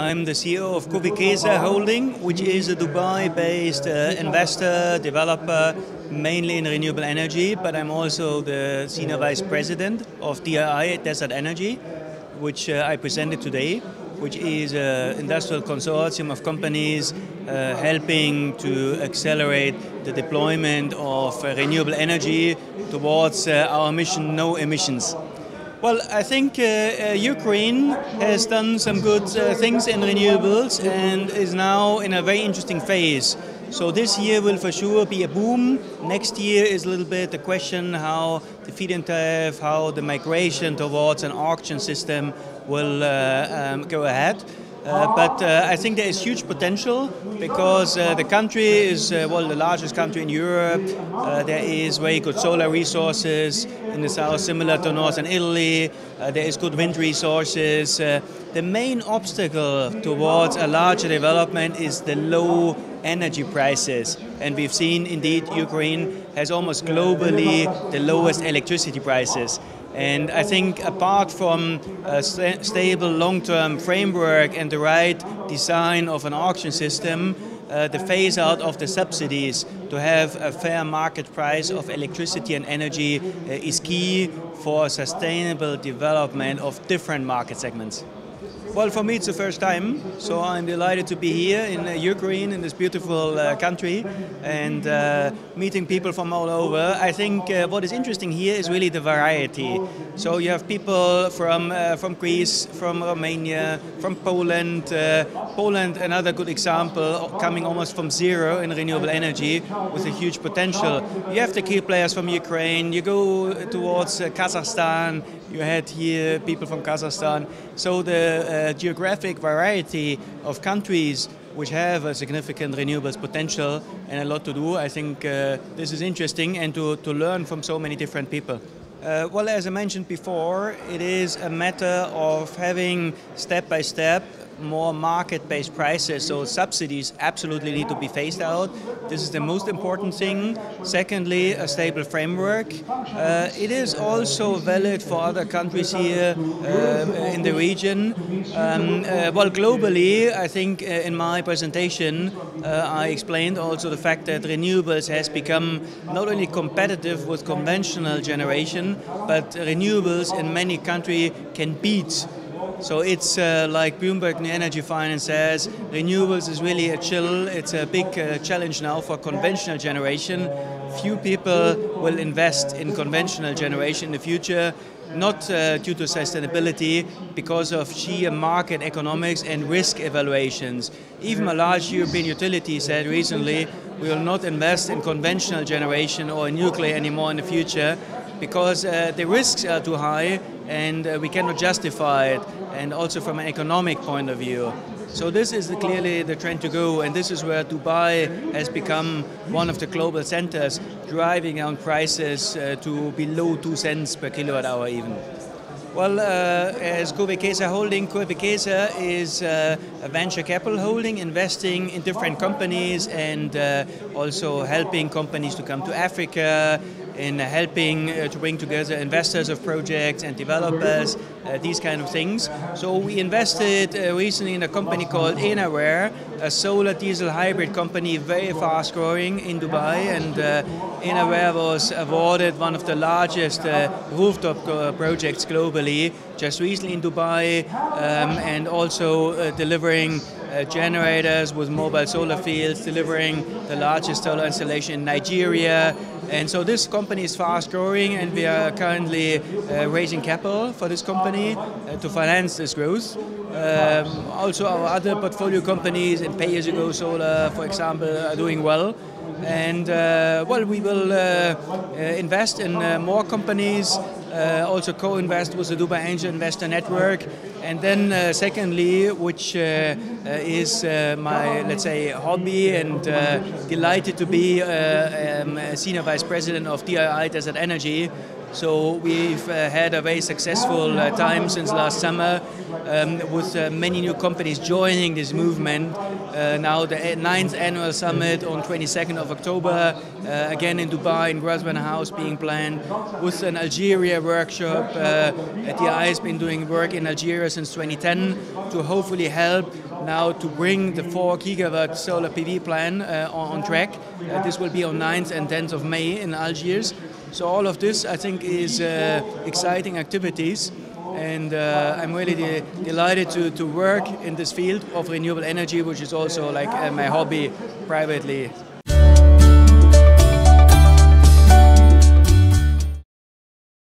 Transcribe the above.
I'm the CEO of Kuwekeza Holding, which is a Dubai-based investor, developer, mainly in renewable energy, but I'm also the Senior Vice President of Dii, Desert Energy, which I presented today, which is an industrial consortium of companies helping to accelerate the deployment of renewable energy towards our mission, no emissions. Well, I think Ukraine has done some good things in renewables and is now in a very interesting phase. So this year will for sure be a boom. Next year is a little bit the question how the feed-in tariff, how the migration towards an auction system will go ahead. But I think there is huge potential because the country is, well, the largest country in Europe. There is very good solar resources in the south, similar to northern Italy. There is good wind resources. The main obstacle towards a larger development is the low energy prices. And we've seen, indeed, Ukraine has almost globally the lowest electricity prices. And I think apart from a stable long-term framework and the right design of an auction system, the phase out of the subsidies to have a fair market price of electricity and energy is key for sustainable development of different market segments. Well, for me it's the first time, so I'm delighted to be here in Ukraine, in this beautiful country, and meeting people from all over. I think what is interesting here is really the variety. So you have people from Greece, from Romania, from Poland. Poland, another good example, coming almost from zero in renewable energy with a huge potential. You have the key players from Ukraine, you go towards Kazakhstan, you had here people from Kazakhstan. So the geographic variety of countries which have a significant renewables potential and a lot to do, I think this is interesting and to learn from so many different people. Well, as I mentioned before, it is a matter of having step-by-step more market-based prices, so subsidies absolutely need to be phased out. This is the most important thing. Secondly, a stable framework. It is also valid for other countries here in the region. Well, globally, I think in my presentation I explained also the fact that renewables has become not only competitive with conventional generation, but renewables in many countries can beat. So it's like Bloomberg New Energy Finance says, renewables is really it's a big challenge now for conventional generation. Few people will invest in conventional generation in the future, not due to sustainability, because of sheer market economics and risk evaluations. Even a large European utility said recently, we will not invest in conventional generation or in nuclear anymore in the future, because the risks are too high and we cannot justify it, and also from an economic point of view. So this is clearly the trend to go, and this is where Dubai has become one of the global centers, driving down prices to below 2 cents per kilowatt hour even. Well, as Kuwekeza Holding, Kuwekeza is a venture capital holding, investing in different companies and also helping companies to come to Africa, in helping to bring together investors of projects and developers, these kind of things. So we invested recently in a company called Enaware, a solar diesel hybrid company, very fast growing in Dubai, and Enaware was awarded one of the largest rooftop projects globally just recently in Dubai, and also delivering generators with mobile solar fields, delivering the largest solar installation in Nigeria. And so this company is fast growing, and we are currently raising capital for this company to finance this growth. Also our other portfolio companies in pay-as-you-go solar, for example, are doing well. And well, we will invest in more companies, also co-invest with the Dubai Angel Investor Network. And then secondly, which is my, let's say, hobby, and delighted to be Senior Vice President of Dii Desert Energy. So we've had a very successful time since last summer with many new companies joining this movement. Now the 9th annual summit on 22nd of October, again in Dubai, in Grosvenor House being planned, with an Algeria workshop. Dii has been doing work in Algeria since 2010 to hopefully help now to bring the 4 gigawatt solar PV plan on track. This will be on 9th and 10th of May in Algiers. So all of this, I think, is exciting activities. And I'm really delighted to work in this field of renewable energy, which is also like my hobby privately.